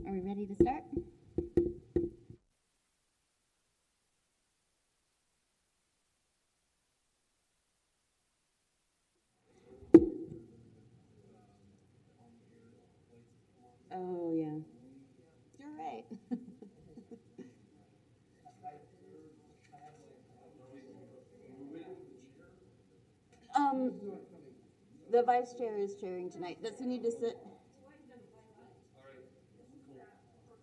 Are we ready to start? Oh, yeah. You're right. um, the vice chair is chairing tonight. Does he need to sit? All right, cool. Yeah,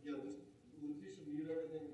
just Letitia, mute everything.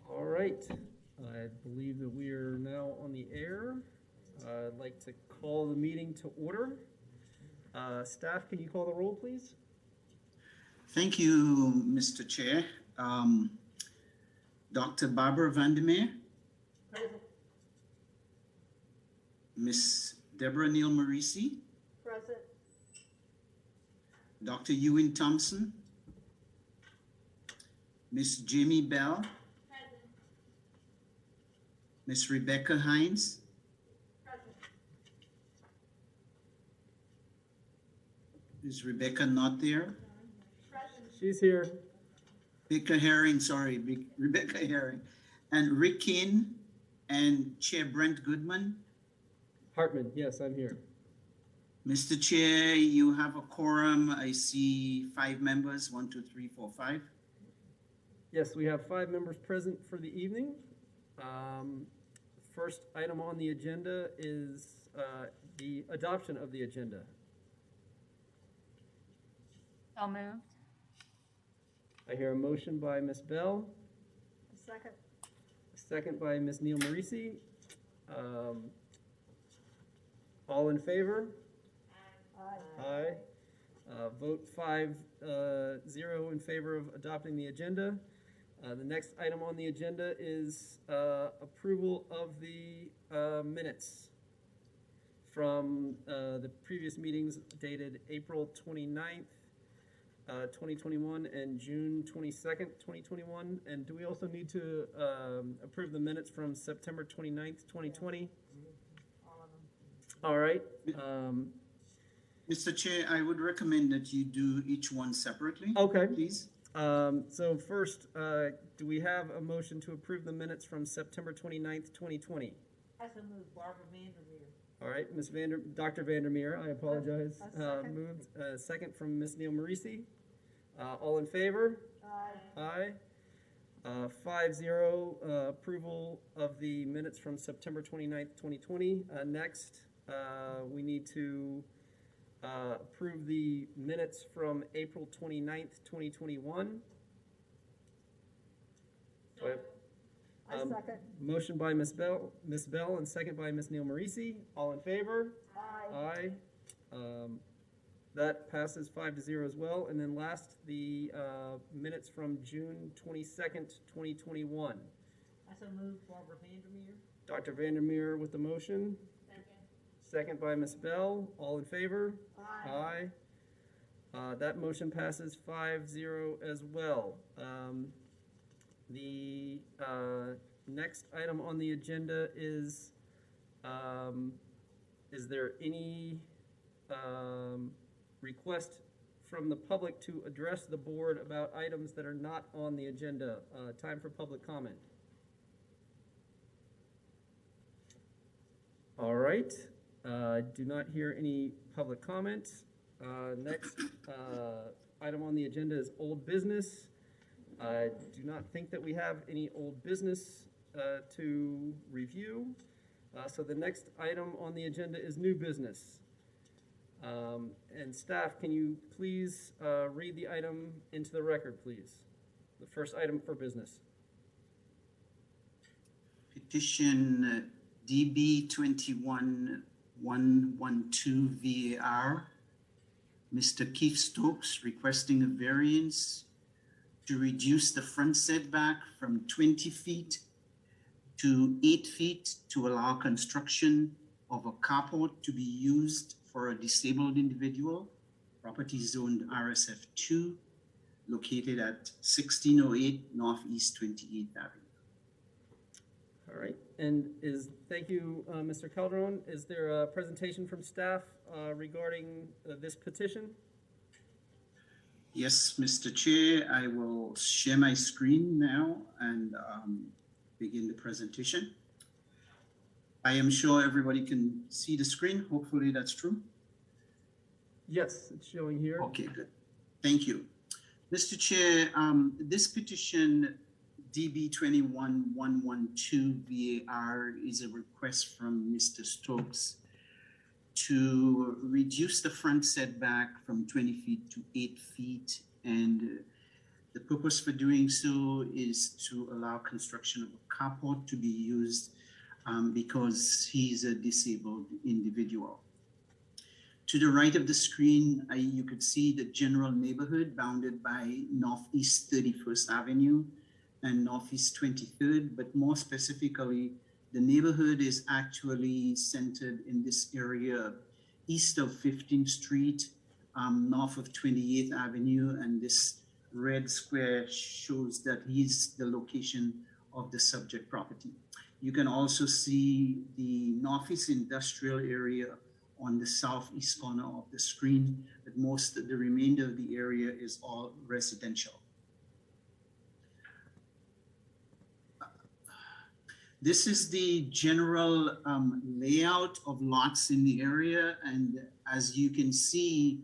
All right, I believe that we are now on the air. I'd like to call the meeting to order. Staff, can you call the roll, please? Thank you, Mr. Chair. Dr. Barbara Vandermeer. Present. Miss Deborah Neal Marisi. Present. Dr. Ewan Thompson. Miss Jamie Bell. Present. Miss Rebecca Hines. Present. Is Rebecca not there? Present. She's here. Rebecca Herring, Rebecca Herring. And Rick Kane and Chair Brent Goodman. Hartman, yes, I'm here. Mr. Chair, you have a quorum. I see 5 members, 1, 2, 3, 4, 5. Yes, we have 5 members present for the evening. First item on the agenda is the adoption of the agenda. So moved. I hear a motion by Ms. Bell, Second. a second by Ms. Neal Marisi. All in favor? Aye. Aye. Vote 5-0 in favor of adopting the agenda. The next item on the agenda is approval of the minutes from the previous meetings dated April 29th, 2021 and June 22nd, 2021. And do we also need to approve the minutes from September 29th, 2020? All of them. All right. Mr. Chair, I would recommend that you do each one separately. Okay. Please. So first, do we have a motion to approve the minutes from September 29th, 2020? I so move Barbara Vandermeer. All right, Dr. Vandermeer, I apologize. A second. Moved, second from Ms. Neal Marisi. All in favor? Aye. Aye. 5-0, approval of the minutes from September 29th, 2020. Next, we need to approve the minutes from April 29th, 2021. So I second. motion by Ms. Bell, and second by Ms. Neal Marisi. All in favor? Aye. Aye. That passes 5-0 as well. And then last, the minutes from June 22nd, 2021. I so move Barbara Vandermeer. Dr. Vandermeer with the motion. Second by Ms. Bell. All in favor? Aye. Aye. That motion passes 5-0 as well. The next item on the agenda is there any request from the public to address the board about items that are not on the agenda? Time for public comment. All right. Do not hear any public comment. Next item on the agenda is old business. I do not think that we have any old business to review. So the next item on the agenda is new business. And staff, can you please read the item into the record, please? The first item for business. Petition DB 21112 VAR. Mr. Keith Stokes requesting a variance to reduce the front setback from 20 feet to 8 feet to allow construction of a carport to be used for a disabled individual. Property zoned RSF2, located at 1608 Northeast 28th Avenue. All right, and thank you, Mr. Calderon. Is there a presentation from staff regarding this petition? Yes, Mr. Chair, I will share my screen now and begin the presentation. I am sure everybody can see the screen. Hopefully that's true. Yes, it's showing here. Okay, good. Thank you. Mr. Chair, this petition DB 21112 VAR is a request from Mr. Stokes to reduce the front setback from 20 feet to 8 feet. And the purpose for doing so is to allow construction of a carport to be used because he's a disabled individual. To the right of the screen, you could see the general neighborhood bounded by Northeast 31st Avenue and Northeast 23rd, but more specifically, the neighborhood is actually centered in this area east of 15th Street, north of 28th Avenue, and this red square shows that is the location of the subject property. You can also see the Northeast Industrial area on the southeast corner of the screen, but the remainder of the area is all residential. This is the general layout of lots in the area, and as you can see,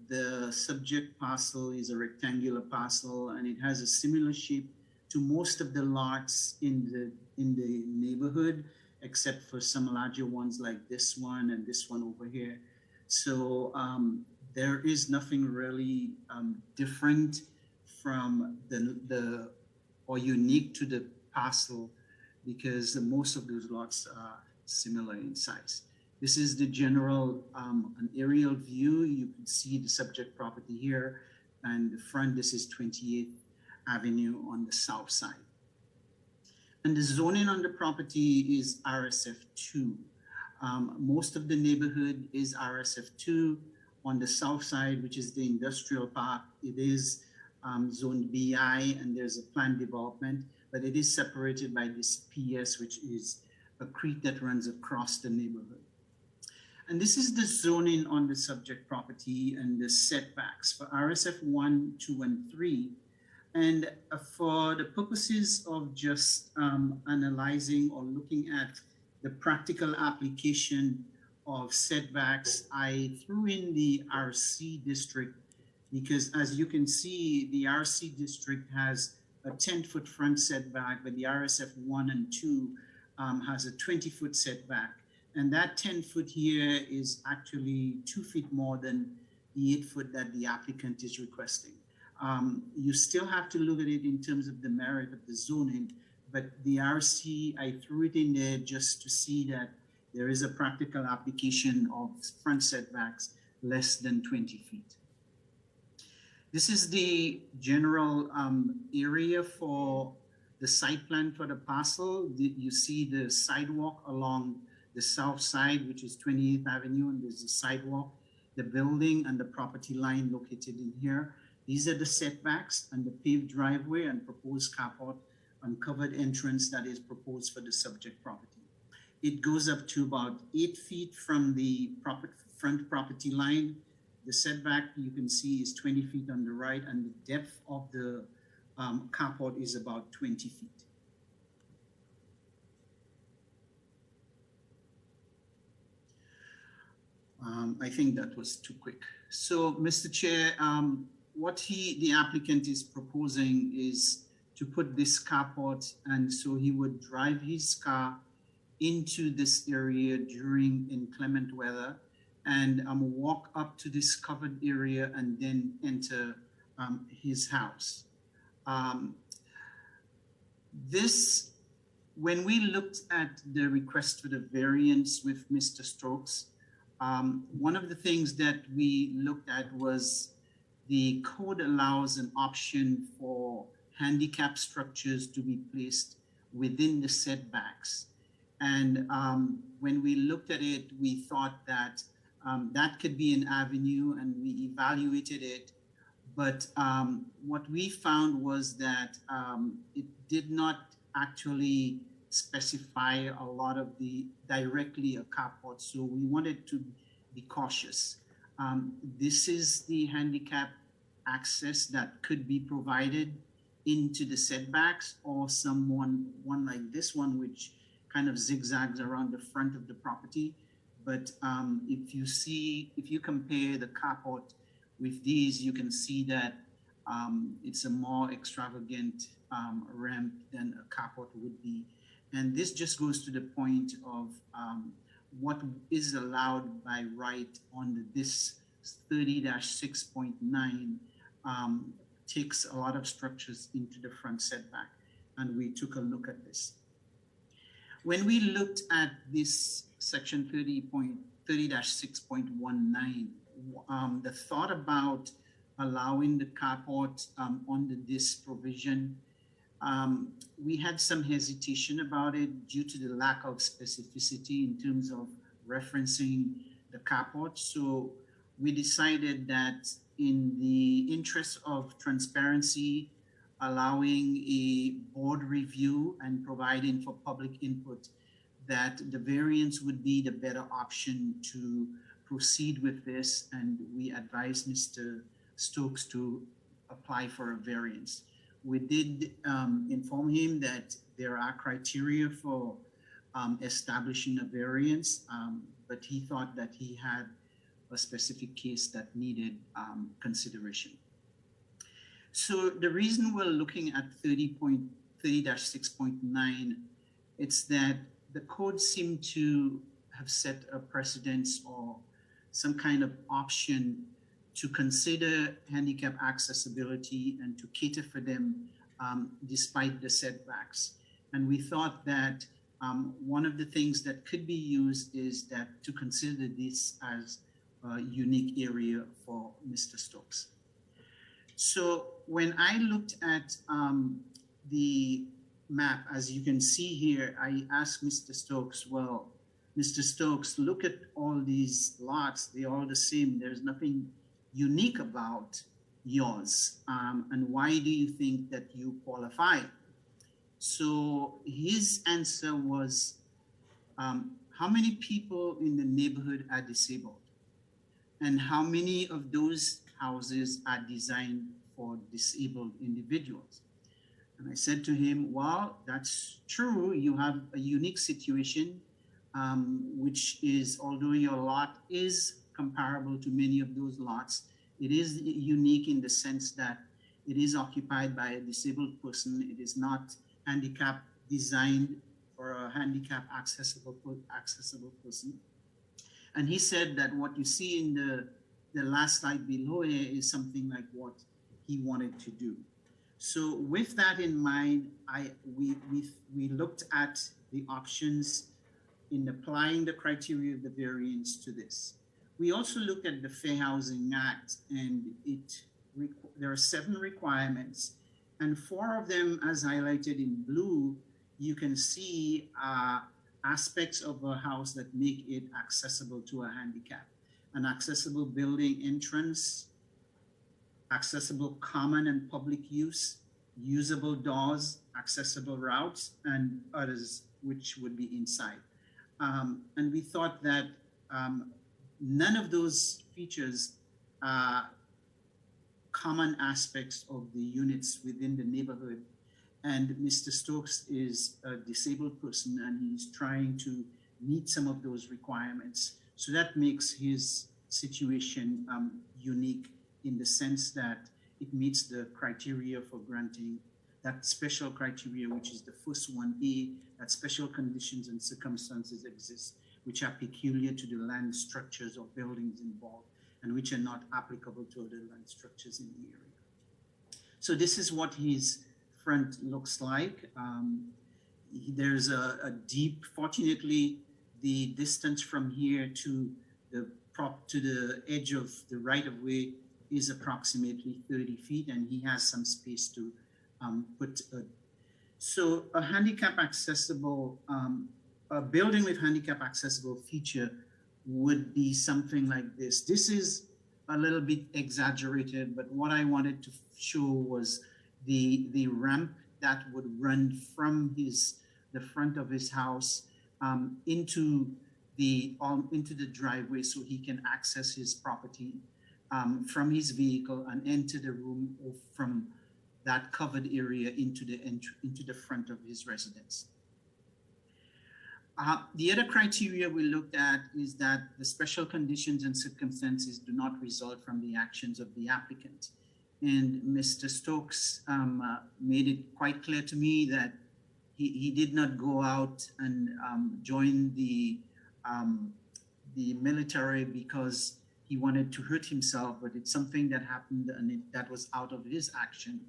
the subject parcel is a rectangular parcel, and it has a similar shape to most of the lots in the neighborhood, except for some larger ones like this one and this one over here. So there is nothing really different from or unique to the parcel, because most of those lots are similar in size. This is the general an aerial view. You can see the subject property here, and the front, this is 28th Avenue on the south side. And the zoning on the property is RSF2. Most of the neighborhood is RSF2. On the south side, which is the industrial park, it is zoned BI, and there's a planned development, but it is separated by this PS, which is a creek that runs across the neighborhood. And this is the zoning on the subject property and the setbacks for RSF 1, 2, and 3. And for the purposes of just analyzing or looking at the practical application of setbacks, I threw in the RC district because, as you can see, the RC district has a 10-foot front setback, but the RSF 1 and 2 has a 20-foot setback. And that 10-foot here is actually 2 feet more than the 8-foot that the applicant is requesting. You still have to look at it in terms of the merit of the zoning, but the RC, I threw it in there just to see that there is a practical application of front setbacks less than 20 feet. This is the general area for the site plan for the parcel. You see the sidewalk along the south side, which is 28th Avenue, and there's a sidewalk, the building and the property line located in here. These are the setbacks and the paved driveway and proposed carport and covered entrance that is proposed for the subject property. It goes up to about 8 feet from the front property line. The setback you can see is 20 feet on the right, and the depth of the carport is about 20 feet. I think that was too quick. So, Mr. Chair, what the applicant is proposing is to put this carport, and so he would drive his car into this area during inclement weather and walk up to this covered area and then enter his house. This, when we looked at the request for the variance with Mr. Stokes, one of the things that we looked at was the code allows an option for handicap structures to be placed within the setbacks. And when we looked at it, we thought that that could be an avenue, and we evaluated it. But what we found was that it did not actually specify a lot of the directly a carport. So we wanted to be cautious. This is the handicap access that could be provided into the setbacks, or one like this one, which kind of zigzags around the front of the property. But if you compare the carport with these, you can see that it's a more extravagant ramp than a carport would be. And this just goes to the point of what is allowed by right on this 30-6.9 takes a lot of structures into the front setback. And we took a look at this. When we looked at this section 30-6.19, the thought about allowing the carport under this provision, we had some hesitation about it due to the lack of specificity in terms of referencing the carport. So we decided that in the interest of transparency, allowing a board review and providing for public input, that the variance would be the better option to proceed with this. And we advised Mr. Stokes to apply for a variance. We did inform him that there are criteria for establishing a variance, but he thought that he had a specific case that needed consideration. So the reason we're looking at 30.6.9, it's that the code seemed to have set a precedence or some kind of option to consider handicap accessibility and to cater for them despite the setbacks. And we thought that one of the things that could be used is that to consider this as a unique area for Mr. Stokes. So when I looked at the map, as you can see here, I asked Mr. Stokes, well, Mr. Stokes, look at all these lots, they're all the same. There's nothing unique about yours. And why do you think that you qualify? So his answer was, how many people in the neighborhood are disabled? And how many of those houses are designed for disabled individuals? And I said to him, well, that's true. You have a unique situation, which is, although your lot is comparable to many of those lots, it is unique in the sense that it is occupied by a disabled person. It is not handicap designed for a handicap accessible person. And he said that what you see in the last slide below here is something like what he wanted to do. So with that in mind, we looked at the options in applying the criteria of the variance to this. We also looked at the Fair Housing Act, and there are 7 requirements, and 4 of them, as highlighted in blue, you can see aspects of a house that make it accessible to a handicap. An accessible building entrance, accessible common and public use, usable doors, accessible routes, and others which would be inside. And we thought that none of those features are common aspects of the units within the neighborhood. And Mr. Stokes is a disabled person, and he's trying to meet some of those requirements. So that makes his situation unique in the sense that it meets the criteria for granting that special criteria, which is the first one, A, that special conditions and circumstances exist, which are peculiar to the land structures or buildings involved, and which are not applicable to other land structures in the area. So this is what his front looks like. There's a deep, fortunately, the distance from here to the edge of the right-of-way is approximately 30 feet, and he has some space to put so a handicap accessible, a building with handicap accessible feature would be something like this. This is a little bit exaggerated, but what I wanted to show was the ramp that would run from the front of his house into the driveway, so he can access his property from his vehicle and enter the room or from that covered area into the front of his residence. The other criteria we looked at is that the special conditions and circumstances do not result from the actions of the applicant. And Mr. Stokes made it quite clear to me that he did not go out and join the military because he wanted to hurt himself, but it's something that happened and that was out of his action.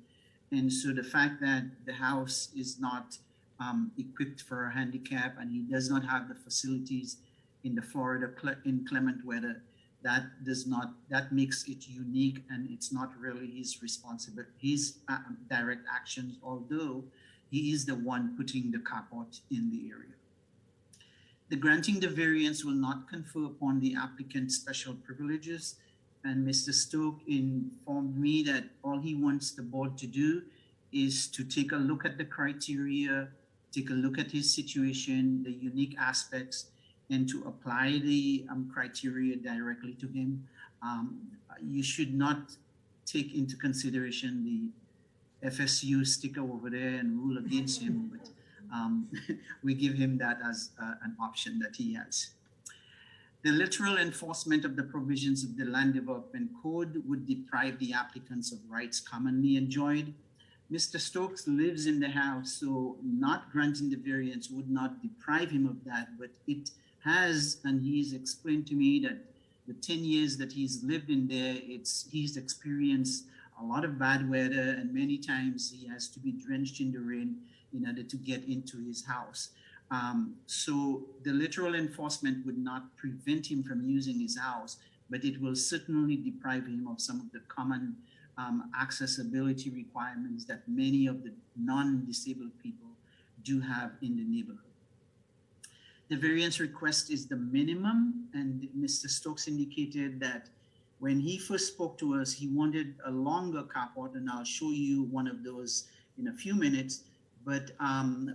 And so the fact that the house is not equipped for a handicap and he does not have the facilities in the Florida inclement weather, that makes it unique, and it's not really his responsibility, his direct actions, although he is the one putting the carport in the area. The granting the variance will not confer upon the applicant special privileges, and Mr. Stokes informed me that all he wants the board to do is to take a look at the criteria, take a look at his situation, the unique aspects, and to apply the criteria directly to him. You should not take into consideration the FSU sticker over there and rule against him, but we give him that as an option that he has. The literal enforcement of the provisions of the Land Development Code would deprive the applicants of rights commonly enjoyed. Mr. Stokes lives in the house, so not granting the variance would not deprive him of that, but it has, and he's explained to me that the 10 years that he's lived in there, he's experienced a lot of bad weather, and many times he has to be drenched in the rain in order to get into his house. So the literal enforcement would not prevent him from using his house, but it will certainly deprive him of some of the common accessibility requirements that many of the non-disabled people do have in the neighborhood. The variance request is the minimum, and Mr. Stokes indicated that when he first spoke to us, he wanted a longer carport, and I'll show you one of those in a few minutes. But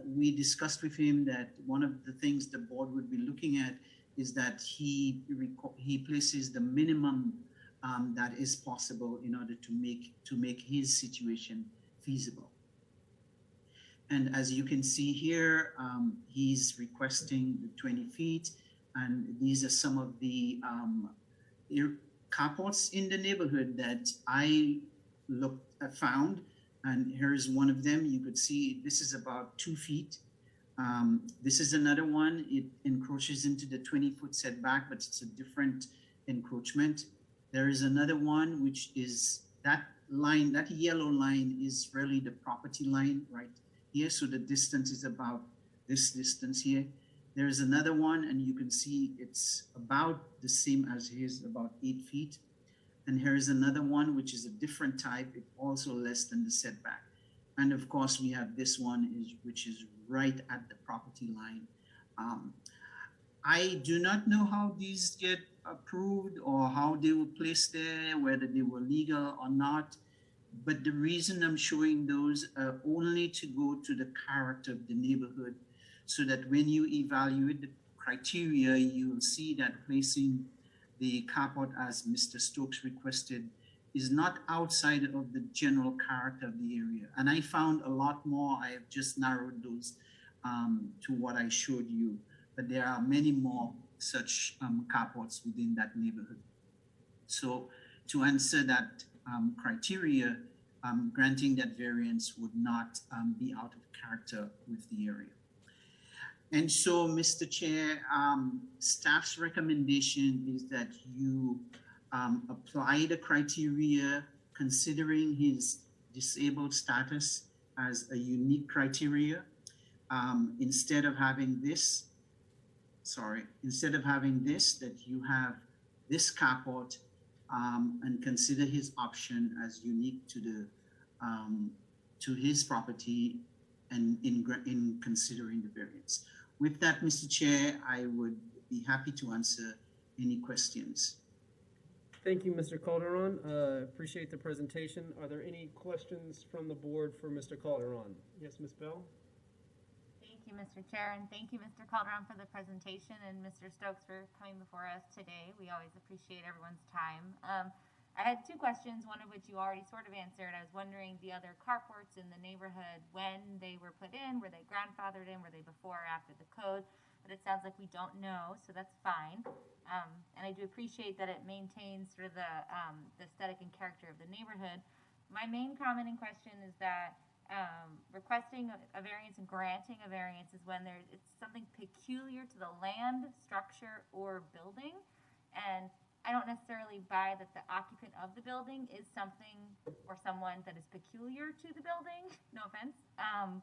we discussed with him that one of the things the board would be looking at is that he places the minimum that is possible in order to make his situation feasible. And as you can see here, he's requesting the 20 feet, and these are some of the carports in the neighborhood that I found. And here's one of them. You could see this is about 2 feet. This is another one. It encroaches into the 20-foot setback, but it's a different encroachment. There is another one, which is that line, that yellow line is really the property line right here. So the distance is about this distance here. There is another one, and you can see it's about the same as his, about 8 feet. And here is another one, which is a different type. It's also less than the setback. And of course, we have this one, which is right at the property line. I do not know how these get approved or how they were placed there, whether they were legal or not. But the reason I'm showing those are only to go to the character of the neighborhood, so that when you evaluate the criteria, you will see that placing the carport, as Mr. Stokes requested, is not outside of the general character of the area. And I found a lot more. I have just narrowed those to what I showed you, but there are many more such carports within that neighborhood. So to answer that criteria, granting that variance would not be out of character with the area. And so, Mr. Chair, staff's recommendation is that you apply the criteria considering his disabled status as a unique criteria. Instead of having this, that you have this carport and consider his option as unique to the to his property and in considering the variance. With that, Mr. Chair, I would be happy to answer any questions. Thank you, Mr. Calderon. Appreciate the presentation. Are there any questions from the board for Mr. Calderon? Yes, Ms. Bell? Thank you, Mr. Chair, and thank you, Mr. Calderon, for the presentation, and Mr. Stokes for coming before us today. We always appreciate everyone's time. I had two questions, one of which you already sort of answered. I was wondering the other carports in the neighborhood, when they were put in, were they grandfathered in, were they before or after the code? But it sounds like we don't know, so that's fine. And I do appreciate that it maintains sort of the aesthetic and character of the neighborhood. My main comment and question is that requesting a variance and granting a variance is when it's something peculiar to the land, structure, or building. And I don't necessarily buy that the occupant of the building is something or someone that is peculiar to the building. No offense.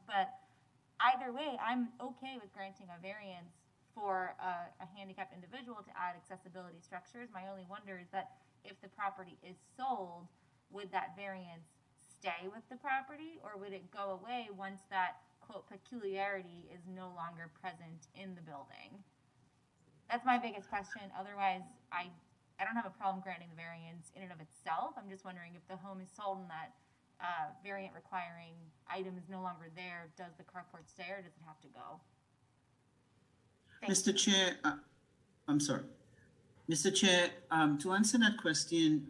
But either way, I'm okay with granting a variance for a handicapped individual to add accessibility structures. My only wonder is that if the property is sold, would that variance stay with the property, or would it go away once that, quote, peculiarity is no longer present in the building? That's my biggest question. Otherwise, I don't have a problem granting the variance in and of itself. I'm just wondering if the home is sold and that variant requiring item is no longer there, does the carport stay or does it have to go? Mr. Chair, I'm sorry. Mr. Chair, to answer that question,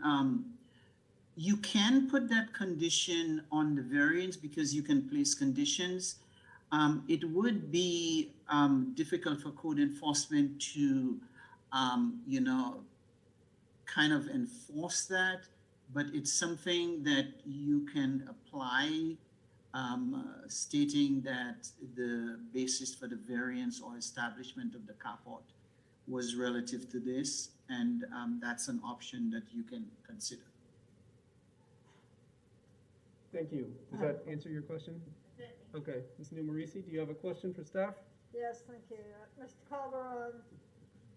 you can put that condition on the variance because you can place conditions. It would be difficult for code enforcement to, kind of enforce that, but it's something that you can apply, stating that the basis for the variance or establishment of the carport was relative to this, and that's an option that you can consider. Thank you. Does that answer your question? Okay. Ms. Numarisi, do you have a question for staff? Yes, thank you. Mr. Calderon,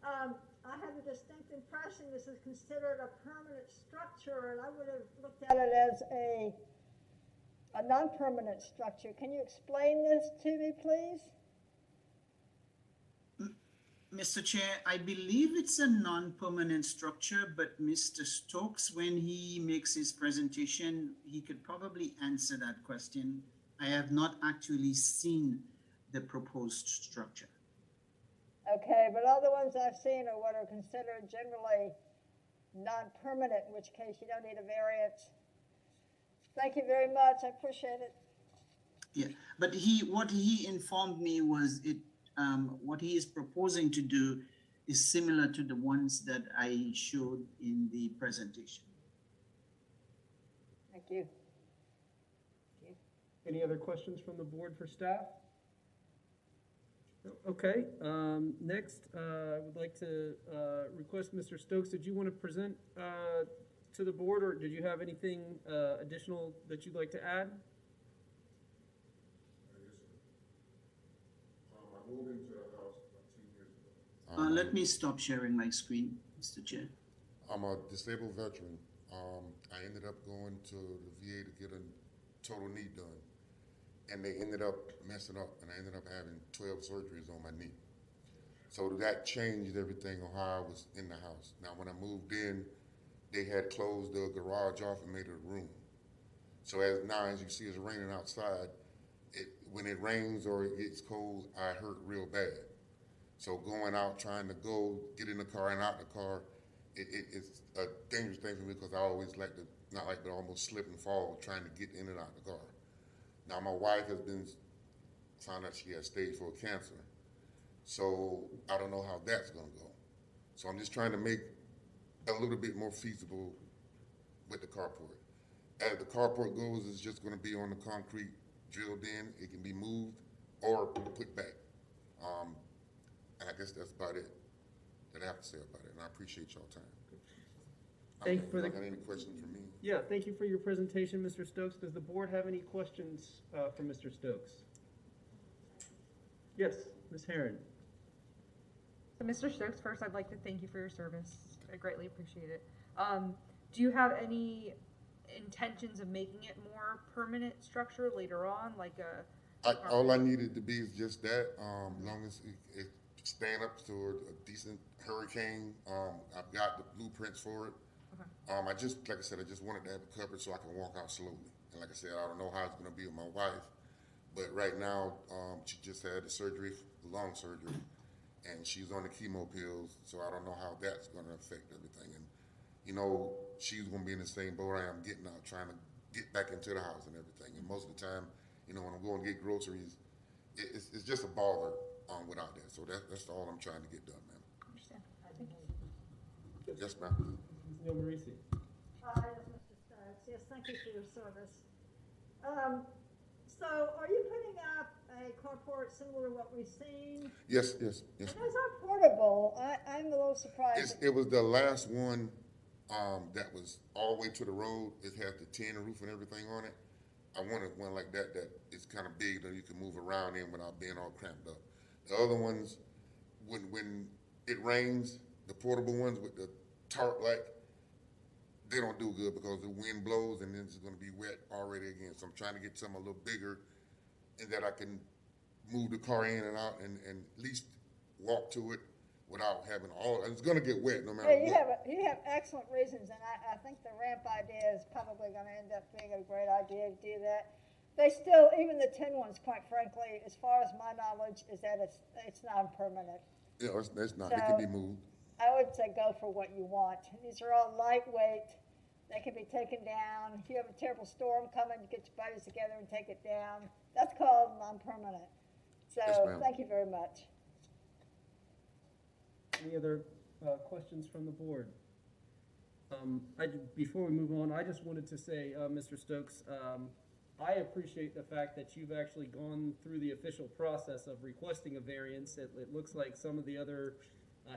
I had a distinct impression this is considered a permanent structure, and I would have looked at it as a non-permanent structure. Can you explain this to me, please? Mr. Chair, I believe it's a non-permanent structure, but Mr. Stokes, when he makes his presentation, he could probably answer that question. I have not actually seen the proposed structure. Okay, but all the ones I've seen are what are considered generally non-permanent, in which case you don't need a variance. Thank you very much. I appreciate it. Yeah, but what he informed me was what he is proposing to do is similar to the ones that I showed in the presentation. Thank you. Any other questions from the board for staff? Okay, next, I would like to request Mr. Stokes, did you want to present to the board, or did you have anything additional that you'd like to add? I moved into the house about 2 years ago. Let me stop sharing my screen, Mr. Chair. I'm a disabled veteran. I ended up going to the VA to get a total knee done. And they ended up messing up, and I ended up having 12 surgeries on my knee. So that changed everything on how I was in the house. Now, when I moved in, they had closed the garage off and made it a room. So as you see, it's raining outside. When it rains or it gets cold, I hurt real bad. So going out, trying to get in the car and out the car, it's a dangerous thing for me because I always but almost slip and fall trying to get in and out the car. Now, my wife has found out she has stage 4 cancer. So I don't know how that's gonna go. So I'm just trying to make a little bit more feasible with the carport. as the carport goes, it's just gonna be on the concrete drilled in. It can be moved or put back. And I guess that's about it that I have to say about it, and I appreciate y'all time. Thank you for the- Got any questions for me? Yeah, thank you for your presentation, Mr. Stokes. Does the board have any questions for Mr. Stokes? Yes, Ms. Herron. So Mr. Stokes, first I'd like to thank you for your service. I greatly appreciate it. Do you have any intentions of making it more permanent structure later on, like a? All I needed to be is just that, long as it stand up to a decent hurricane. I've got the blueprints for it. Okay. I just, like I said, I just wanted to have it covered so I can walk out slowly. And like I said, I don't know how it's gonna be with my wife, but right now, she just had the surgery, lung surgery, and she's on the chemo pills, so I don't know how that's gonna affect everything. And, you know, she's gonna be in the same boat I am, getting out, trying to get back into the house and everything. And most of the time, you know, when I'm going to get groceries, it's just a bother without that. So that's all I'm trying to get done, ma'am. Understand. Thank you. Yes, ma'am. Ms. Neil Marisi. Hi, Mr. Stokes. Yes, thank you for your service. So are you putting up a carport similar to what we've seen? Yes. And those are portable. I'm a little surprised. It was the last one that was all the way to the road. It has the tin roof and everything on it. I wanted one like that is kind of big that you can move around in without being all cramped up. The other ones, when it rains, the portable ones with the tarp they don't do good because the wind blows and then it's going to be wet already again. So I'm trying to get something a little bigger and that I can move the car in and out and at least walk to it without having it's going to get wet no matter what. You have excellent reasons, and I think the ramp idea is probably going to end up being a great idea to do that. They still, even the tin ones, quite frankly, as far as my knowledge, is that it's non-permanent. Yeah, it's not. It can be moved. I would say go for what you want. These are all lightweight. They can be taken down. If you have a terrible storm coming, you get your buddies together and take it down. That's called non-permanent. So Yes, ma'am. thank you very much. Any other questions from the board? Before we move on, I just wanted to say, Mr. Stokes, I appreciate the fact that you've actually gone through the official process of requesting a variance. It looks like some of the other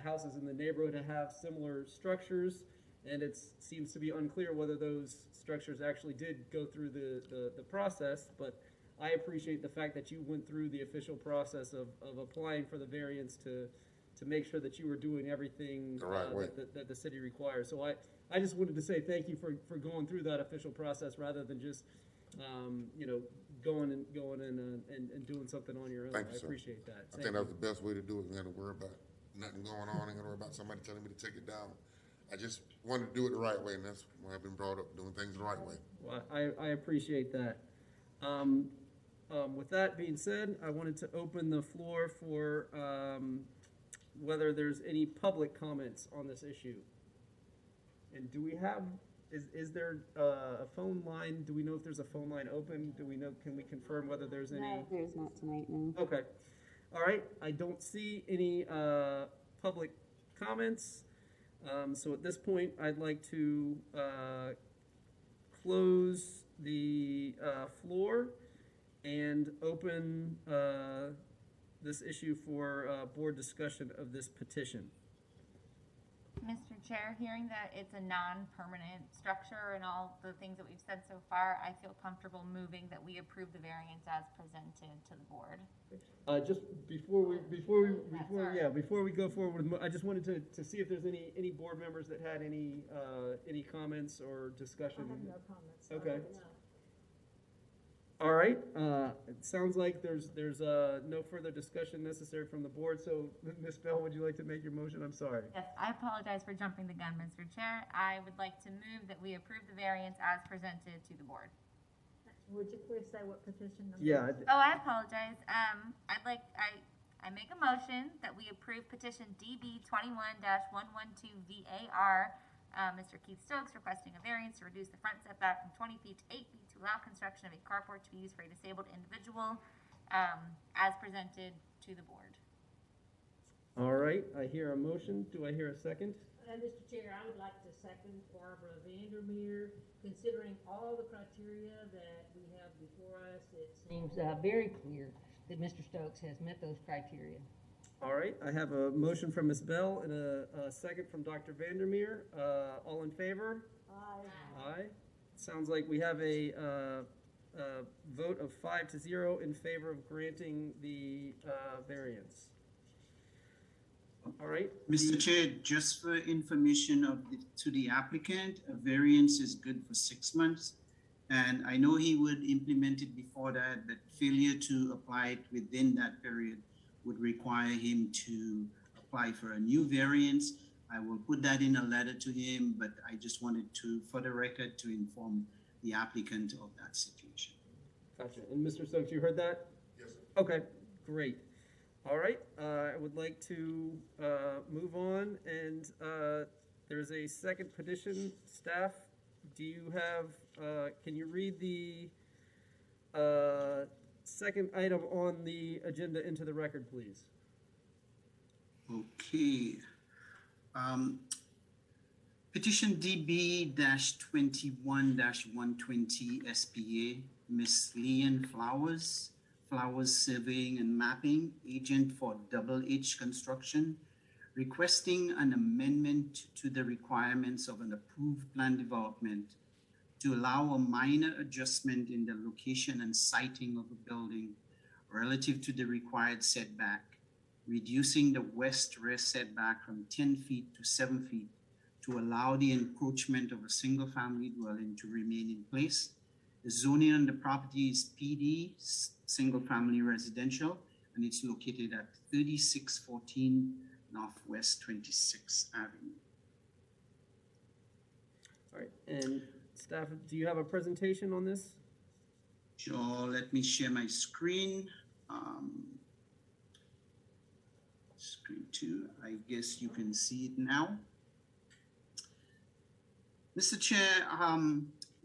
houses in the neighborhood have similar structures, and it seems to be unclear whether those structures actually did go through the process, but I appreciate the fact that you went through the official process of applying for the variance to make sure that you were doing everything The right way. that the city requires. So I just wanted to say thank you for going through that official process rather than just, going and doing something on your own. Thank you, I sir. appreciate that. I think that was the best way to do it. You got to worry about nothing going on. I ain't got to worry about somebody telling me to take it down. I just wanted to do it the right way, and that's why I've been brought up doing things the right way. Well, I appreciate that. With that being said, I wanted to open the floor for whether there's any public comments on this issue. And do we have, is there a phone line? Do we know if there's a phone line open? Do we know, can we confirm whether there's any? No, there's not tonight, no. Okay. All right. I don't see any public comments. So at this point, I'd like to close the floor and open this issue for board discussion of this petition. Mr. Chair, hearing that it's a non-permanent structure and all the things that we've said so far, I feel comfortable moving that we approve the variance as presented to the board. Just before we go forward, I just wanted to see if there's any board members that had any comments or discussion. I have no comments. Okay. All right. It sounds like there's no further discussion necessary from the board. So, Ms. Bell, would you like to make your motion? I'm sorry. Yes, I apologize for jumping the gun, Mr. Chair. I would like to move that we approve the variance as presented to the board. Would you please say what petition number? Yeah. Oh, I apologize. I make a motion that we approve petition DB 21-112 VAR. Mr. Keith Stokes requesting a variance to reduce the front setback from 20 feet to 8 feet to allow construction of a carport to be used for a disabled individual, as presented to the board. All right. I hear a motion. Do I hear a second? I Mr. Chair, I would like to second Barbara Vandermeer. Considering all the criteria that we have before us, it seems very clear that Mr. Stokes has met those criteria. All right, I have a motion from Ms. Bell and a second from Dr. Vandermeer. All in favor? Aye. Aye. Sounds like we have a vote of 5-0 in favor of granting the variance. All right. Mr. Chair, just for information to the applicant, a variance is good for 6 months. And I know he would implement it before that, but failure to apply it within that period would require him to apply for a new variance. I will put that in a letter to him, but I just wanted to, for the record, to inform the applicant of that situation. Gotcha. And Mr. Stokes, you heard that? Yes, sir. Okay, great. All right, I would like to move on, and there's a second petition. Staff, do you have, can you read the second item on the agenda into the record, please? Okay. Petition DB-21-120 SPA, Miss Leanne Flowers, Flowers Surveying and Mapping, agent for Double H Construction, requesting an amendment to the requirements of an approved plan development to allow a minor adjustment in the location and siting of a building relative to the required setback, reducing the west rear setback from 10 feet to 7 feet to allow the encroachment of a single-family dwelling to remain in place. The zoning on the property is PD, single-family residential, and it's located at 3614 Northwest 26th Avenue. All right, and staff, do you have a presentation on this? Sure, let me share my screen. Screen 2, I guess you can see it now. Mr. Chair,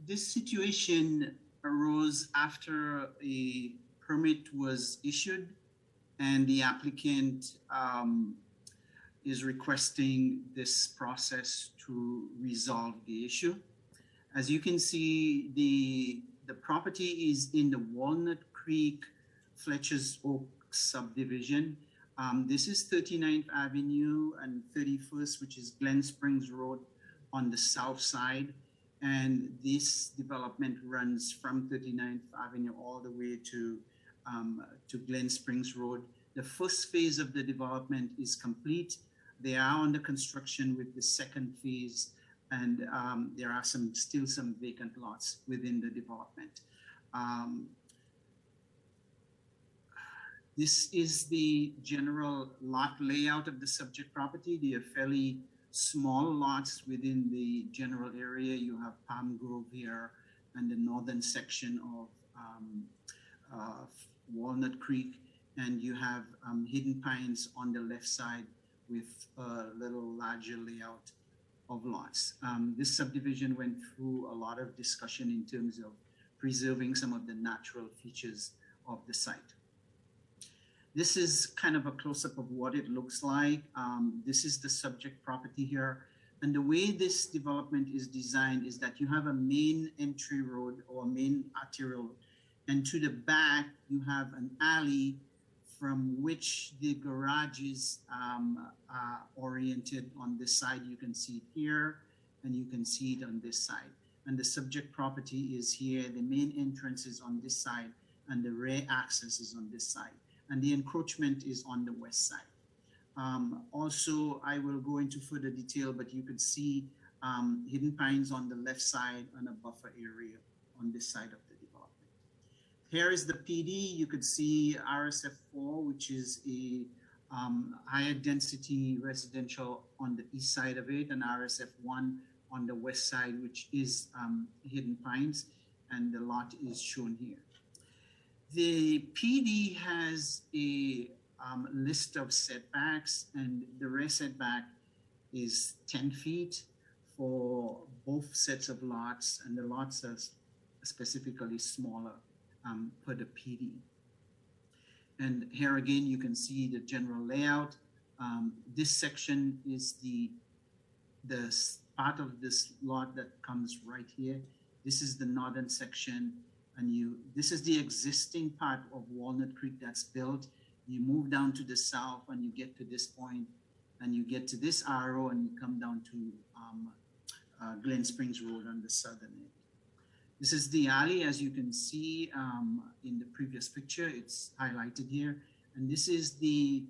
this situation arose after a permit was issued and the applicant is requesting this process to resolve the issue. As you can see, the property is in the Walnut Creek Fletcher's Oak subdivision. This is 39th Avenue and 31st, which is Glen Springs Road on the south side. And this development runs from 39th Avenue all the way to Glen Springs Road. The first phase of the development is complete. They are under construction with the second phase, and there are still some vacant lots within the development. This is the general lot layout of the subject property. They are fairly small lots within the general area. You have Palm Grove here and the northern section of Walnut Creek, and you have Hidden Pines on the left side with a little larger layout of lots. This subdivision went through a lot of discussion in terms of preserving some of the natural features of the site. This is kind of a close-up of what it looks like. This is the subject property here. And the way this development is designed is that you have a main entry road or main arterial, and to the back, you have an alley from which the garages are oriented. On this side. You can see it here, and you can see it on this side. And the subject property is here. The main entrance is on this side, and the rear access is on this side. And the encroachment is on the west side. Also, I will go into further detail, but you could see Hidden Pines on the left side and a buffer area on this side of the development. Here is the PD. You could see RSF4, which is a higher density residential on the east side of it, and RSF1 on the west side, which is Hidden Pines, and the lot is shown here. The PD has a list of setbacks, and the rear setback is 10 feet for both sets of lots, and the lots are specifically smaller per the PD. And here again, you can see the general layout. This section is the part of this lot that comes right here. This is the northern section, and this is the existing part of Walnut Creek that's built. You move down to the south, and you get to this point, and you get to this arrow, and you come down to Glen Springs Road on the southern end. This is the alley, as you can see in the previous picture. It's highlighted here, and this is the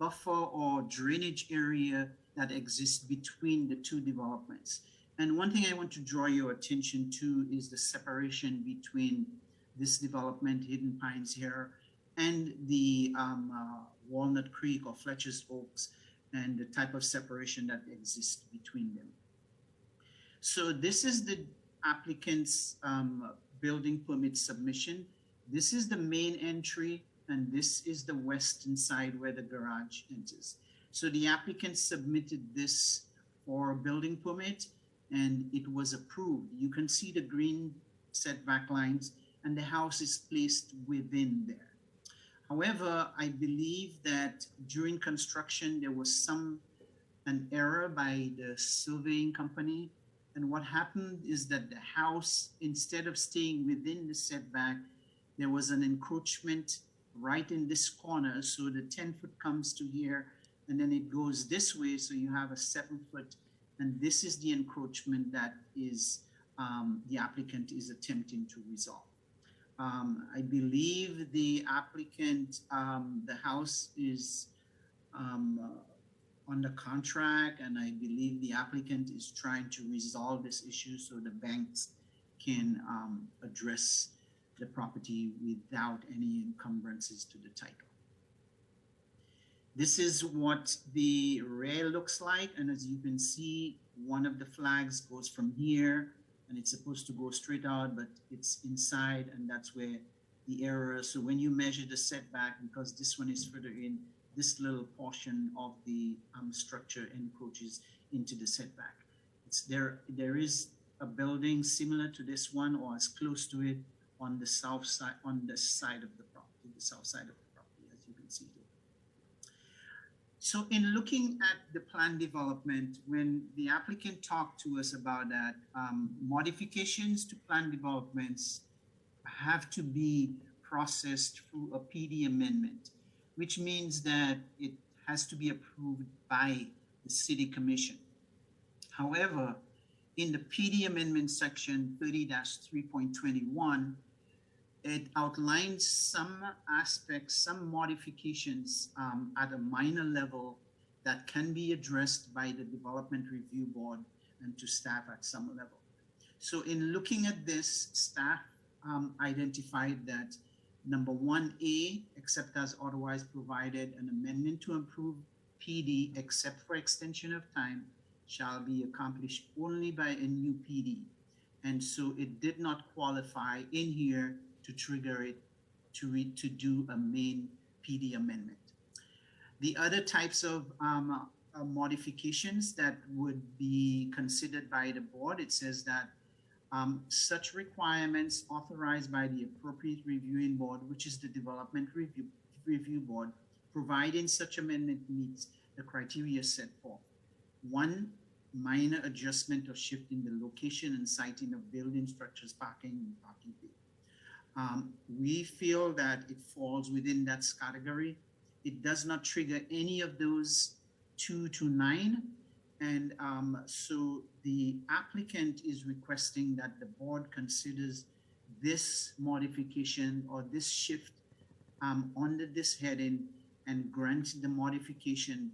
buffer or drainage area that exists between the two developments. And one thing I want to draw your attention to is the separation between this development, Hidden Pines here, and the Walnut Creek or Fletcher's Oaks, and the type of separation that exists between them. So this is the applicant's building permit submission. This is the main entry, and this is the western side where the garage enters. So the applicant submitted this for a building permit, and it was approved. You can see the green setback lines, and the house is placed within there. However, I believe that during construction, there was an error by the surveying company. And what happened is that the house, instead of staying within the setback, there was an encroachment right in this corner. So the 10-foot comes to here, and then it goes this way. So you have a 7-foot, and this is the encroachment that is the applicant is attempting to resolve. I believe the applicant, the house is under contract, and I believe the applicant is trying to resolve this issue so the banks can address the property without any encumbrances to the title. This is what the rail looks like, and as you can see, one of the flags goes from here, and it's supposed to go straight out, but it's inside, and that's where the error is. So when you measure the setback, because this one is further in, this little portion of the structure encroaches into the setback. There is a building similar to this one or as close to it on the south side, on the side of the property, the south side of the property, as you can see here. So in looking at the plan development, when the applicant talked to us about that, modifications to plan developments have to be processed through a PD amendment, which means that it has to be approved by the City Commission. However, in the PD amendment section 30-3.21, it outlines some aspects, some modifications at a minor level that can be addressed by the Development Review Board and to staff at some level. So in looking at this, staff identified that number 1A, except as otherwise provided, an amendment to improve PD except for extension of time shall be accomplished only by a new PD. And so it did not qualify in here to trigger it to do a main PD amendment. The other types of modifications that would be considered by the board, it says that such requirements authorized by the appropriate reviewing board, which is the Development Review Board, providing such amendment meets the criteria set forth. 1, minor adjustment or shift in the location and siting of building structures, parking, and parking fee. We feel that it falls within that category. It does not trigger any of those 2 to 9. And so the applicant is requesting that the board considers this modification or this shift under this heading and grant the modification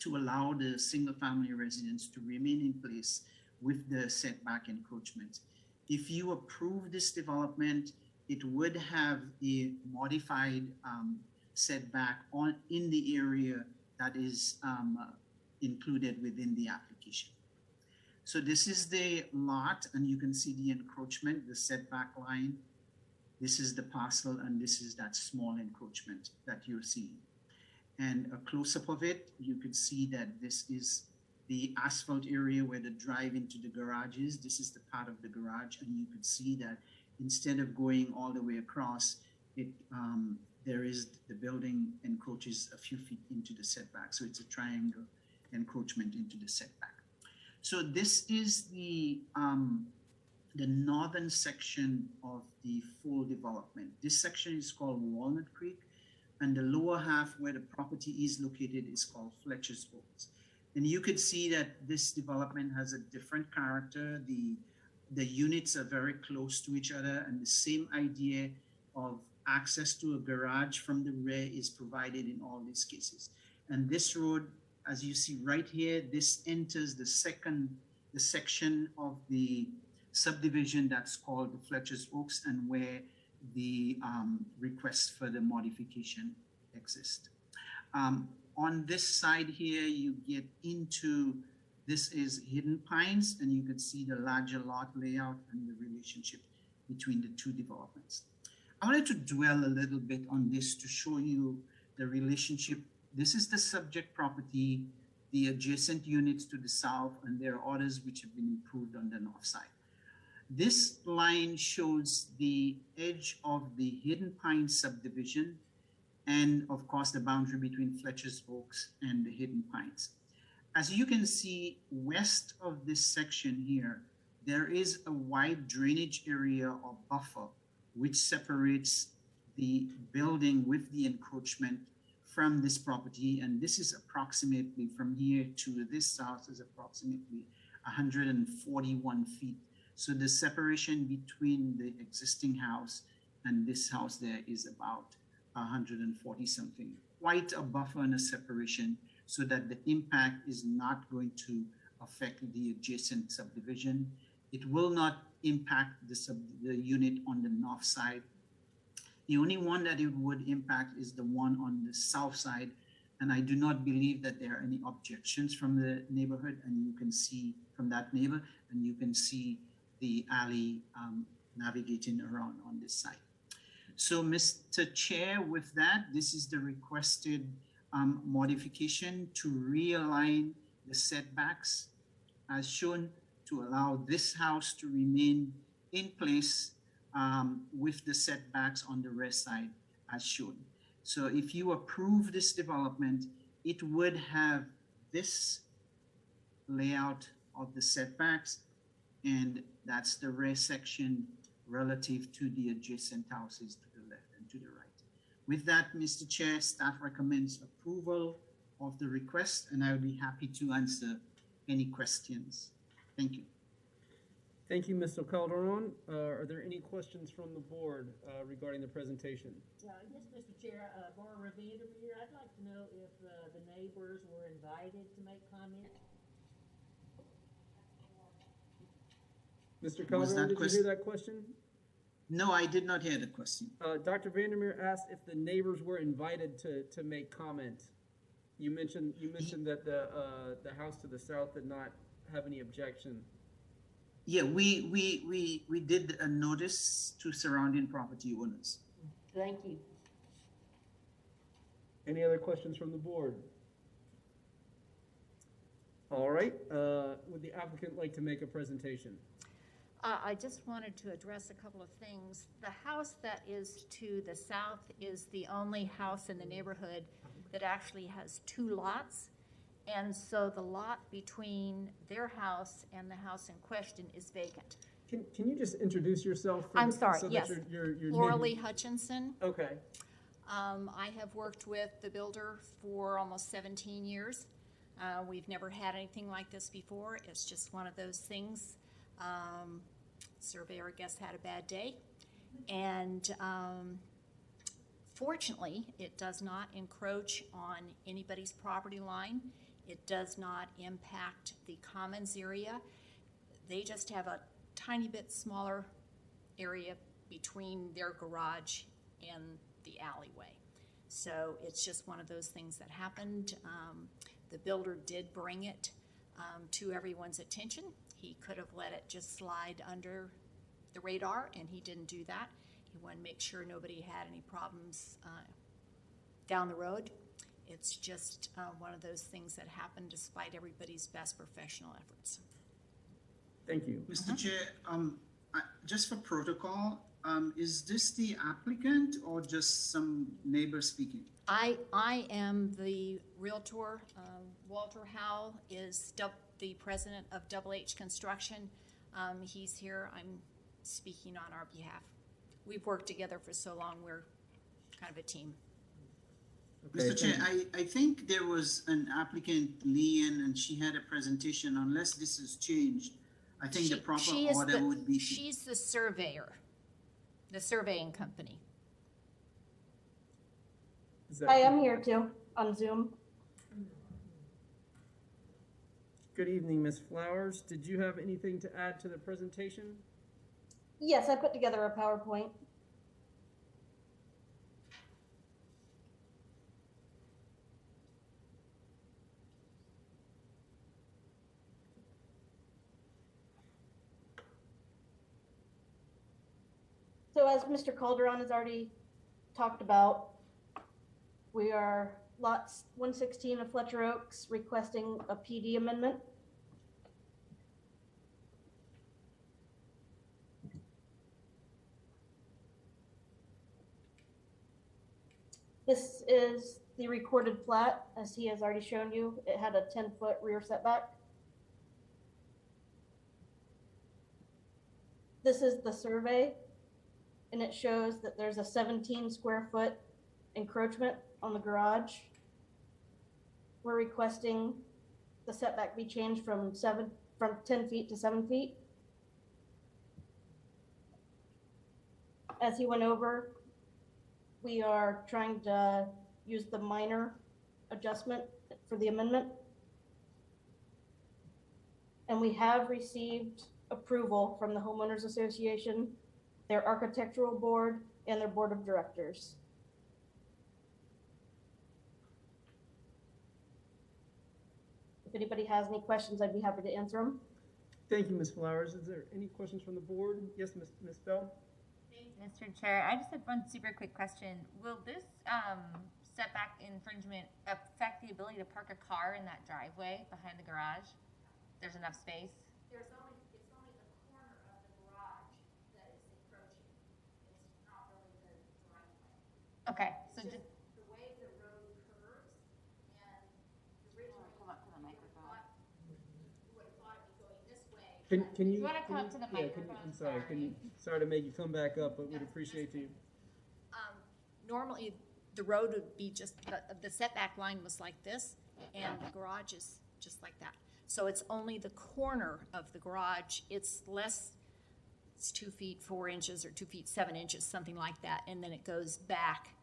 to allow the single family residence to remain in place with the setback encroachment. If you approve this development, it would have a modified setback in the area that is included within the application. So this is the lot, and you can see the encroachment, the setback line. This is the parcel, and this is that small encroachment that you're seeing. And a close-up of it, you could see that this is the asphalt area where the drive into the garage is. This is the part of the garage, and you could see that instead of going all the way across, the building encroaches a few feet into the setback. So it's a triangle encroachment into the setback. So this is the northern section of the full development. This section is called Walnut Creek, and the lower half where the property is located is called Fletcher's Oaks. And you could see that this development has a different character. The units are very close to each other, and the same idea of access to a garage from the rear is provided in all these cases. And this road, as you see right here, this enters the section of the subdivision that's called the Fletcher's Oaks, and where the request for the modification exists. On this side here, you get into, this is Hidden Pines, and you can see the larger lot layout and the relationship between the two developments. I wanted to dwell a little bit on this to show you the relationship. This is the subject property, the adjacent units to the south, and there are others which have been improved on the north side. This line shows the edge of the Hidden Pines subdivision, and of course the boundary between Fletcher's Oaks and the Hidden Pines. As you can see, west of this section here, there is a wide drainage area or buffer which separates the building with the encroachment from this property. And this is approximately, from here to this house is approximately 141 feet. So the separation between the existing house and this house there is about 140 something. Quite a buffer and a separation, so that the impact is not going to affect the adjacent subdivision. It will not impact the unit on the north side. The only one that it would impact is the one on the south side, and I do not believe that there are any objections from the neighborhood, and you can see from that neighbor, and you can see the alley navigating around on this side. So, Mr. Chair, with that, this is the requested modification to realign the setbacks as shown, to allow this house to remain in place with the setbacks on the rear side as shown. So if you approve this development, it would have this layout of the setbacks, and that's the rear section relative to the adjacent houses to the left and to the right. With that, Mr. Chair, staff recommends approval of the request, and I will be happy to answer any questions. Thank you. Thank you, Mr. Calderon. Are there any questions from the board regarding the presentation? Yes, Mr. Chair, Barbara Vandermeer, I'd like to know if the neighbors were invited to make comment. Mr. Calderon, did you hear that question? No, I did not hear the question. Dr. Vandermeer asked if the neighbors were invited to make comment. You mentioned that the house to the south did not have any objection. Yeah, we did a notice to surrounding property owners. Thank you. Any other questions from the board? All right, would the applicant like to make a presentation? I just wanted to address a couple of things. The house that is to the south is the only house in the neighborhood that actually has two lots. And so the lot between their house and the house in question is vacant. Can you just introduce yourself? I'm sorry, so yes. That your Laura name... Lee Hutchinson. Okay. I have worked with the builder for almost 17 years. We've never had anything like this before. It's just one of those things. Surveyor, I guess, had a bad day. And fortunately, it does not encroach on anybody's property line. It does not impact the commons area. They just have a tiny bit smaller area between their garage and the alleyway. So it's just one of those things that happened. The builder did bring it to everyone's attention. He could have let it just slide under the radar, and he didn't do that. He wanted to make sure nobody had any problems down the road. It's just one of those things that happened despite everybody's best professional efforts. Thank you. Mr. Chair, just for protocol, is this the applicant or just some neighbor speaking? I am the realtor. Walter Howell is the president of Double H Construction. He's here. I'm speaking on our behalf. We've worked together for so long. We're kind of a team. Okay, Mr. Chair, thank you. I think there was an applicant, Leanne, and she had a presentation. Unless this has changed, I think the proper order would be. She's the surveyor, the surveying company. I am here too, on Zoom. Good evening, Ms. Flowers. Did you have anything to add to the presentation? Yes, I put together a PowerPoint. So as Mr. Calderon has already talked about, we are lots 116 of Fletcher Oaks requesting a PD amendment. This is the recorded plat, as he has already shown you. It had a 10-foot rear setback. This is the survey, and it shows that there's a 17 square foot encroachment on the garage. We're requesting the setback be changed from 10 feet to 7 feet. As he went over, we are trying to use the minor adjustment for the amendment. And we have received approval from the Homeowners Association, their architectural board, and their board of directors. If anybody has any questions, I'd be happy to answer them. Thank you, Ms. Flowers. Is there any questions from the board? Yes, Ms. Bell? Mr. Chair, I just have one super quick question. Will this setback infringement affect the ability to park a car in that driveway behind the garage? There's enough space? It's only the corner of the garage that is encroaching. It's not really the driveway. Okay, so It's just the way the road curves, and originally come up to the microphone. you would have thought it'd be going this way. Can you? You wanna come up to the microphone? I'm sorry. Sorry to make you come back up, but we'd appreciate you. Normally, the road would be just, the setback line was like this, and the garage is just like that. So it's only the corner of the garage. It's less, it's 2 feet 4 inches or 2 feet 7 inches, something like that, and then it goes back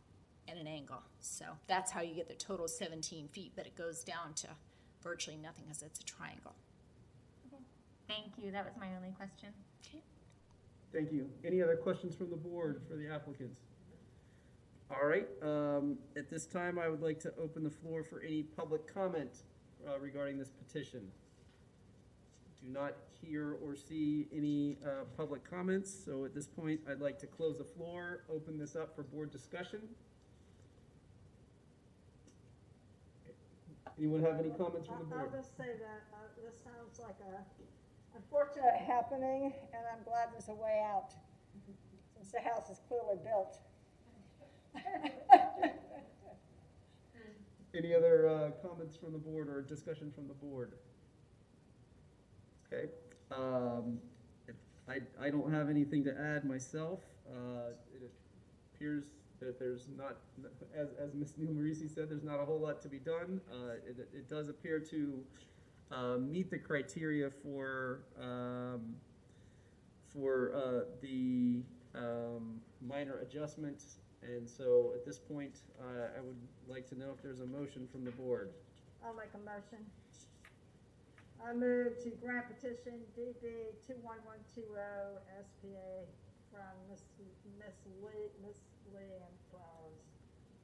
at an angle. So that's how you get the total 17 feet, but it goes down to virtually nothing because it's a triangle. thank you. That was my only question. Okay. Thank you. Any other questions from the board for the applicants? All right, at this time, I would like to open the floor for any public comment regarding this petition. Do not hear or see any public comments, so at this point, I'd like to close the floor, open this up for board discussion. Anyone have any comments from the board? I'll just say that this sounds like a unfortunate happening, and I'm glad there's a way out, since the house is clearly built. Any other comments from the board or discussion from the board? Okay, I don't have anything to add myself. It appears that there's not, as Ms. Neil Marisi said, there's not a whole lot to be done. It does appear to meet the criteria for the minor adjustment. And so at this point, I would like to know if there's a motion from the board. I'll make a motion. I move to grant petition DB 21120 SPA from Miss Leanne Flowers.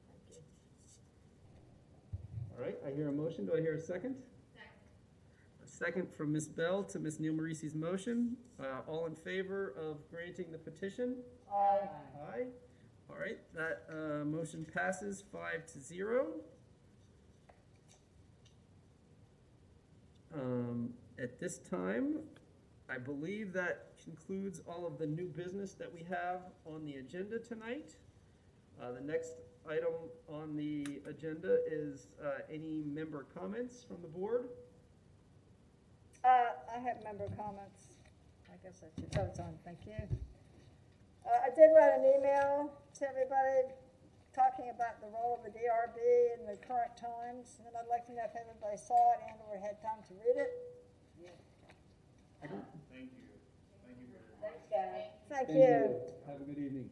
Thank you. All right, I hear a motion. Do I hear a second? A second from Ms. Bell to Ms. Neil Marisi's motion. All in favor of granting the petition? Aye. Aye. All right, that motion passes 5-0. At this time, I believe that concludes all of the new business that we have on the agenda tonight. The next item on the agenda is any member comments from the board. I have member comments. I guess that's your vote's on, thank you. I did write an email to everybody talking about the role of the DRB in the current times, and I'd like to know if everybody saw it and or had time to read it. Thank you. Thank you very much. Thanks, guys. Thank you. Have a good evening.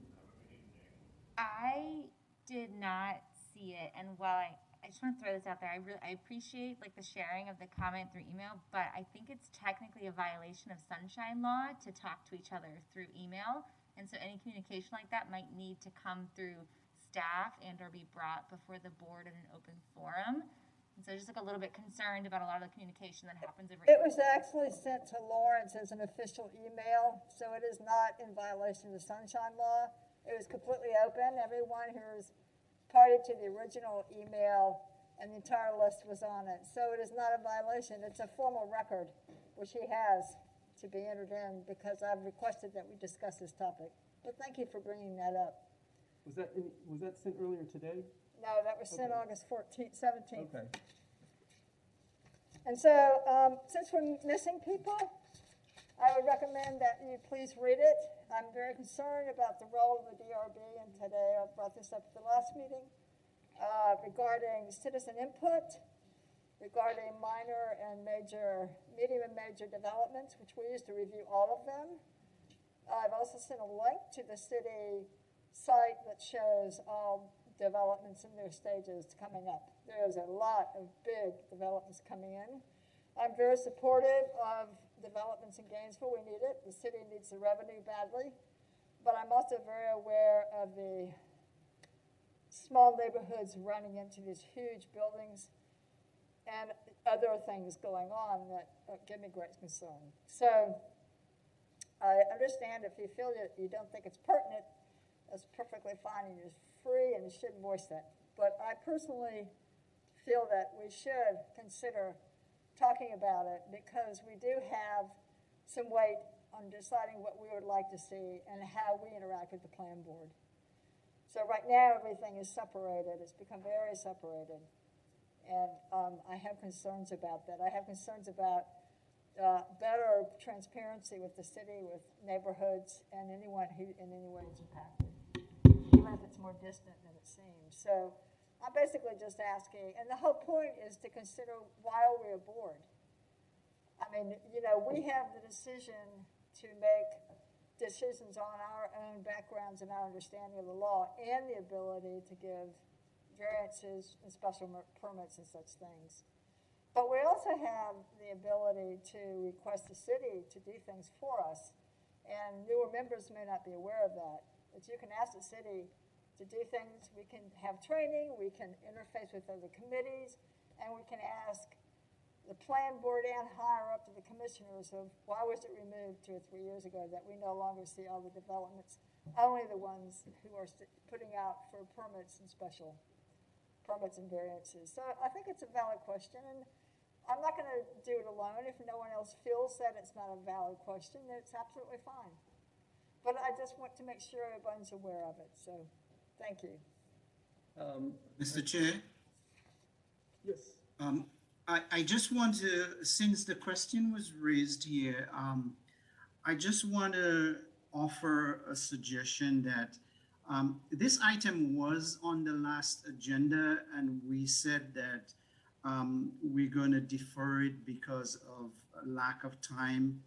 I did not see it, and while I just want to throw this out there, I appreciate like the sharing of the comment through email, but I think it's technically a violation of sunshine law to talk to each other through email, and so any communication like that might need to come through staff and or be brought before the board in an open forum. And so just like a little bit concerned about a lot of the communication that happens over. It was actually sent to Lawrence as an official email, so it is not in violation of the sunshine law. It was completely open. Everyone who was party to the original email and the entire list was on it. So it is not a violation. It's a formal record, which he has to be entered in because I've requested that we discuss this topic. But thank you for bringing that up. Was that sent earlier today? No, that was sent Okay. August 17th. Okay. And so, since we're missing people, I would recommend that you please read it. I'm very concerned about the role of the DRB, and today I brought this up at the last meeting, regarding citizen input, regarding minor and major, medium and major developments, which we used to review all of them. I've also sent a link to the city site that shows all developments in their stages coming up. There's a lot of big developments coming in. I'm very supportive of developments in Gainesville. We need it. The city needs the revenue badly. But I'm also very aware of the small neighborhoods running into these huge buildings and other things going on that give me great concern. So I understand if you feel that you don't think it's pertinent, that's perfectly fine, and you're free and you should voice that. But I personally feel that we should consider talking about it because we do have some weight on deciding what we would like to see and how we interact with the plan board. So right now everything is separated. It's become very separated. And I have concerns about that. I have concerns about better transparency with the city, with neighborhoods, and anyone who in any way is impacted, even if it's more distant than it seems. So I'm basically just asking, and the whole point is to consider why are we a board? I mean, you know, we have the decision to make decisions on our own backgrounds and our understanding of the law and the ability to give variances and special permits and such things. But we also have the ability to request the city to do things for us. And newer members may not be aware of that. But you can ask the city to do things. We can have training, we can interface with other committees, and we can ask the plan board and higher up to the commissioners of why was it removed 2 or 3 years ago that we no longer see all the developments, only the ones who are putting out for permits and special permits and variances. So I think it's a valid question, and I'm not going to do it alone. If no one else feels that it's not a valid question, then it's absolutely fine. But I just want to make sure everyone's aware of it, so thank you. Mr. Chair? Yes. I just want to, since the question was raised here, I just want to offer a suggestion that this item was on the last agenda, and we said that we're going to defer it because of lack of time,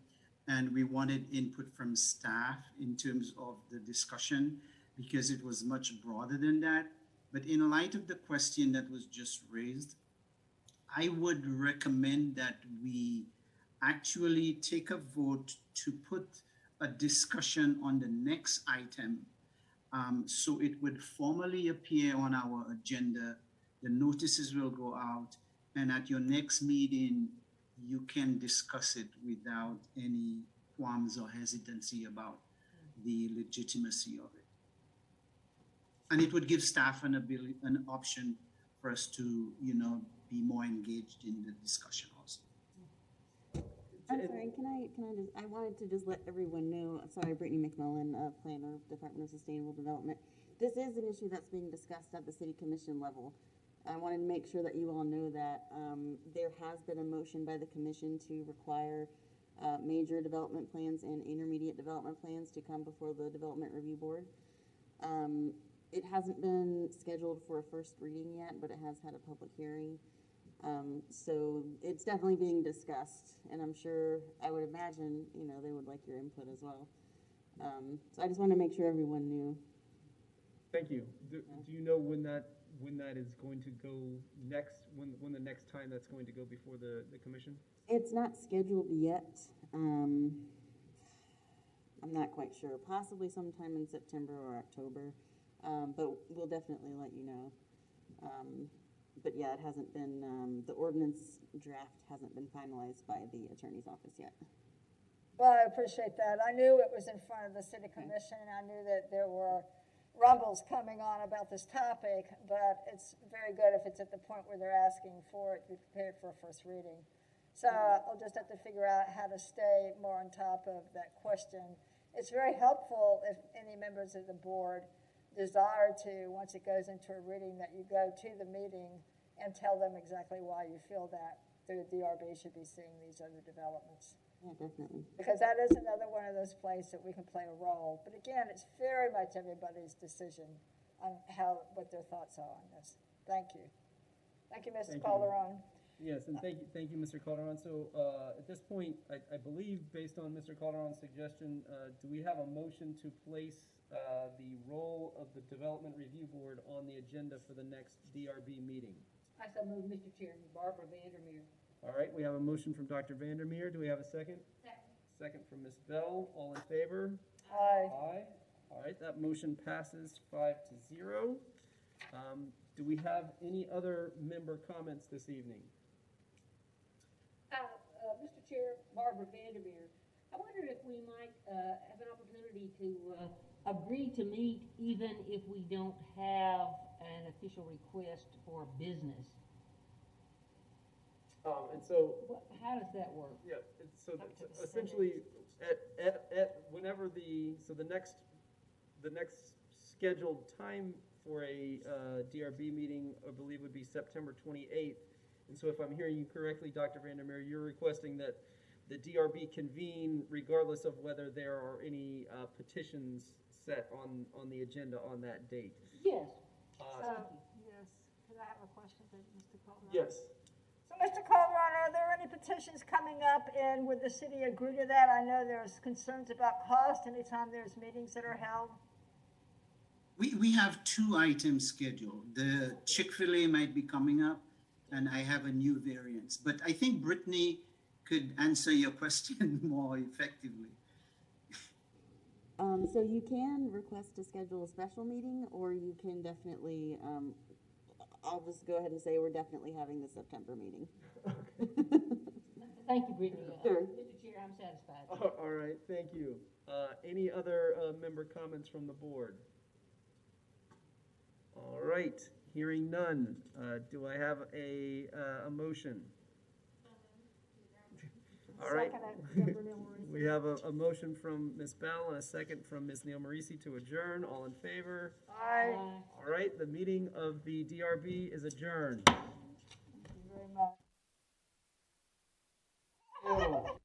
and we wanted input from staff in terms of the discussion because it was much broader than that. But in light of the question that was just raised, I would recommend that we actually take a vote to put a discussion on the next item, so it would formally appear on our agenda. The notices will go out, and at your next meeting, you can discuss it without any qualms or hesitancy about the legitimacy of it. And it would give staff an option for us to, you know, be more engaged in the discussion also. I'm sorry, I wanted to just let everyone know, sorry, Brittany McMullen, Planner, Department of Sustainable Development. This is an issue that's being discussed at the City Commission level. I wanted to make sure that you all know that there has been a motion by the Commission to require major development plans and intermediate development plans to come before the Development Review Board. It hasn't been scheduled for a first reading yet, but it has had a public hearing. So it's definitely being discussed, and I'm sure, I would imagine, you know, they would like your input as well. So I just want to make sure everyone knew. Thank you. Do you know when that is going to go next, when the next time that's going to go before the commission? It's not scheduled yet. I'm not quite sure. Possibly sometime in September or October, but we'll definitely let you know. But yeah, it hasn't been, the ordinance draft hasn't been finalized by the attorney's office yet. Well, I appreciate that. I knew it was in front of the city commission, and I knew that there were rumbles coming on about this topic, but it's very good if it's at the point where they're asking for it to be prepared for a first reading. So I'll just have to figure out how to stay more on top of that question. It's very helpful if any members of the board desire to, once it goes into a reading, that you go to the meeting and tell them exactly why you feel that the DRB should be seeing these other developments. Yeah, definitely. Because that is another one of those places that we can play a role. But again, it's very much everybody's decision on what their thoughts are on this. Thank you. Thank you, Mrs. Calderon. Yes, and thank you, Mr. Calderon. So at this point, I believe, based on Mr. Calderon's suggestion, do we have a motion to place the role of the Development Review Board on the agenda for the next DRB meeting? I so move, Mr. Chairman. Barbara Vandermeer. All right, we have a motion from Dr. Vandermeer. Do we have a second? Second from Ms. Bell. All in favor? Aye. Aye. All right, that motion passes 5-0. Do we have any other member comments this evening? Mr. Chair, Barbara Vandermeer. I wondered if we might have an opportunity to agree to meet even if we don't have an official request for business. And so, How does that work? yeah, so essentially, whenever the next scheduled time for a DRB meeting, I believe, would be September 28th. And so if I'm hearing you correctly, Dr. Vandermeer, you're requesting that the DRB convene regardless of whether there are any petitions set on the agenda on that date. Yes. Yes. Could I have a question for Mr. Calderon? Yes. So, Mr. Calderon, are there any petitions coming up, and would the city agree to that? I know there's concerns about cost anytime there's meetings that are held. We have 2 items scheduled. The Chick-fil-A might be coming up, and I have a new variant. But I think Brittany could answer your question more effectively. So you can request to schedule a special meeting, or you can definitely, I'll just go ahead and say we're definitely having the September meeting. Thank you, Brittany. Sure. Mr. Chair, I'm satisfied. All right, thank you. Any other member comments from the board? All right, hearing none. Do I have a motion? All right. We have a motion from Ms. Bell and a second from Ms. Neal Marisi to adjourn. All in favor? Aye. All right, the meeting of the DRB is adjourned. Thank you very much. Oh.